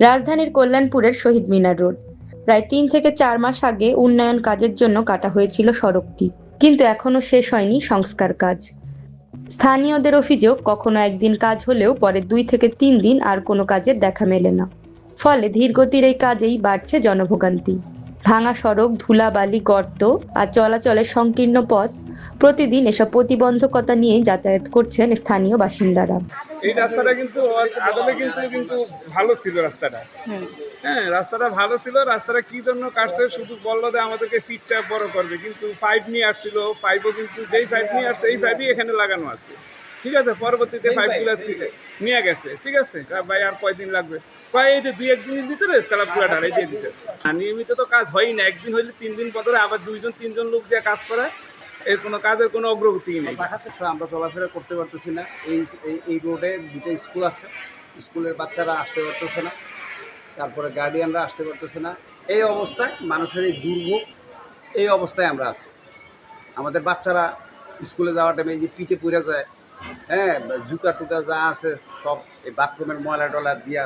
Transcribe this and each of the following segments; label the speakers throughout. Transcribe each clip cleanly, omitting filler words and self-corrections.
Speaker 1: রাজধানীর কল্যাণপুরের শহীদ মিনার রোড। প্রায় ৩ থেকে ৪ মাস আগে উন্নয়ন কাজের জন্য কাটা হয়েছিল সড়কটি, কিন্তু এখনো শেষ হয়নি সংস্কার কাজ। স্থানীয়দের অভিযোগ, কখনো একদিন কাজ হলেও পরে ২ থেকে ৩ দিন আর কোনো কাজের দেখা মেলে না। ফলে ধীরগতির এই কাজেই বাড়ছে জনভোগান্তি। ভাঙা সড়ক, ধুলাবালি, গর্ত আর চলাচলের সংকীর্ণ পথ, প্রতিদিন এসব প্রতিবন্ধকতা নিয়েই যাতায়াত করছেন স্থানীয় বাসিন্দারা।
Speaker 2: এই রাস্তাটা কিন্তু আদলে কিন্তু কিন্তু ভালো ছিল রাস্তাটা। হ্যাঁ, রাস্তাটা ভালো ছিল। রাস্তাটা কি জন্য কাটছে শুধু বললো যে আমাদেরকে ফিটটা বড় করবে, কিন্তু পাইপ নিয়ে আসছিল। পাইপও কিন্তু যেই পাইপ নিয়ে আসছে এই পাইপই এখানে লাগানো আছে। ঠিক আছে, পরবর্তীতে পাইপগুলো নিয়ে গেছে। ঠিক আছে ভাই, আর কয়দিন লাগবে? প্রায় এই যে ২-১ দিনের ভিতরে স্ল্যাবগুলো ঢালাই দিয়ে দিতেছে। আর নিয়মিত তো কাজ হয়ই না, একদিন হইলে ৩ দিন পর আবার ২-৩ জন লোক দিয়ে কাজ করে। এর কোনো কাজের কোনো অগ্রগতি নেই।
Speaker 3: আমরা চলাফেরা করতে পারতেছি না। এই রোডে দুটো স্কুল আছে, স্কুলের বাচ্চারা আসতে পারতেছে না, তারপরে গার্ডিয়ানরা আসতে পারতেছে না। এই অবস্থায় মানুষের এই দুর্ভোগ, এই অবস্থায় আমরা আছি। আমাদের বাচ্চারা স্কুলে যাওয়ার টাইমে এই যে পিঠে পুড়ে যায়, হ্যাঁ, জুতা টুতা যা আছে সব এই বাথরুমের ময়লা টলা দিয়া,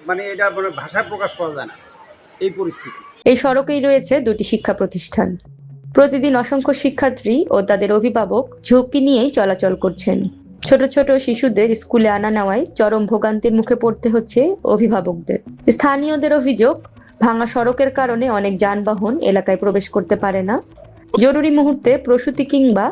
Speaker 3: মানে এটা মানে ভাষায় প্রকাশ করা যায় না এই পরিস্থিতি।
Speaker 1: এই সড়কেই রয়েছে ২টি শিক্ষা প্রতিষ্ঠান। প্রতিদিন অসংখ্য শিক্ষার্থী ও তাদের অভিভাবক ঝুঁকি নিয়েই চলাচল করছেন। ছোট ছোট শিশুদের স্কুলে আনা নেওয়ায় চরম ভোগান্তির মুখে পড়তে হচ্ছে অভিভাবকদের। স্থানীয়দের অভিযোগ, ভাঙা সড়কের কারণে অনেক যানবাহন এলাকায় প্রবেশ করতে পারে না। জরুরি মুহূর্তে প্রসূতি কিংবা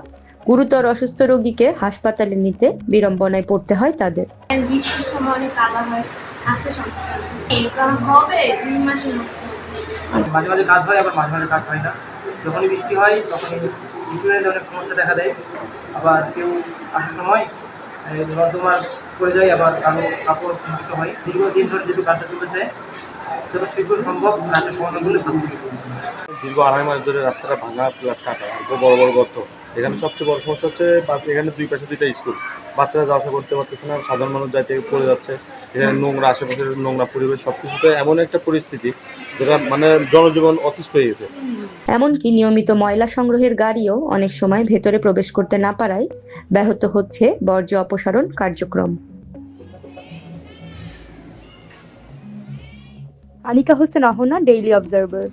Speaker 1: গুরুতর অসুস্থ রোগীকে হাসপাতালে নিতে বিড়ম্বনায় পড়তে হয় তাদের।
Speaker 4: বৃষ্টির সময় অনেক কাদা হয়, আসতে সমস্যা হয়। কারণ হবে ২ মাসের মতো।
Speaker 5: মাঝে মাঝে কাজ হয়, আবার মাঝে মাঝে কাজ হয় না। যখনই বৃষ্টি হয় তখনই বৃষ্টির অনেক সমস্যা দেখা দেয়। আবার কেউ আসার সময় নর্দমার পড়ে যায়, আবার কারো কাপড় নষ্ট হয়। দীর্ঘদিন ধরে যেহেতু কাজটা চলেছে, যত শীঘ্র সম্ভব কাজের সমাধান করলে ভালো হবে।
Speaker 6: দীর্ঘ ২.৫ মাস ধরে রাস্তাটা ভাঙা প্লাস কাটা, আর বড় বড় গর্ত। এখানে সবচেয়ে বড় সমস্যা হচ্ছে এখানে দুই পাশে ২টা স্কুল, বাচ্চারা যাওয়া আসা করতে পারতেছে না, সাধারণ মানুষ যাইতে পড়ে যাচ্ছে। এখানে নোংরা, আশেপাশের নোংরা পরিবেশ, সবকিছুতে এমন একটা পরিস্থিতি যেটা মানে জনজীবন অতিষ্ঠ হয়ে গেছে।
Speaker 1: এমনকি নিয়মিত ময়লা সংগ্রহের গাড়িও অনেক সময় ভেতরে প্রবেশ করতে না পারায় ব্যাহত হচ্ছে বর্জ্য অপসারণ কার্যক্রম। Anika Hossain Ahona, Daily observer.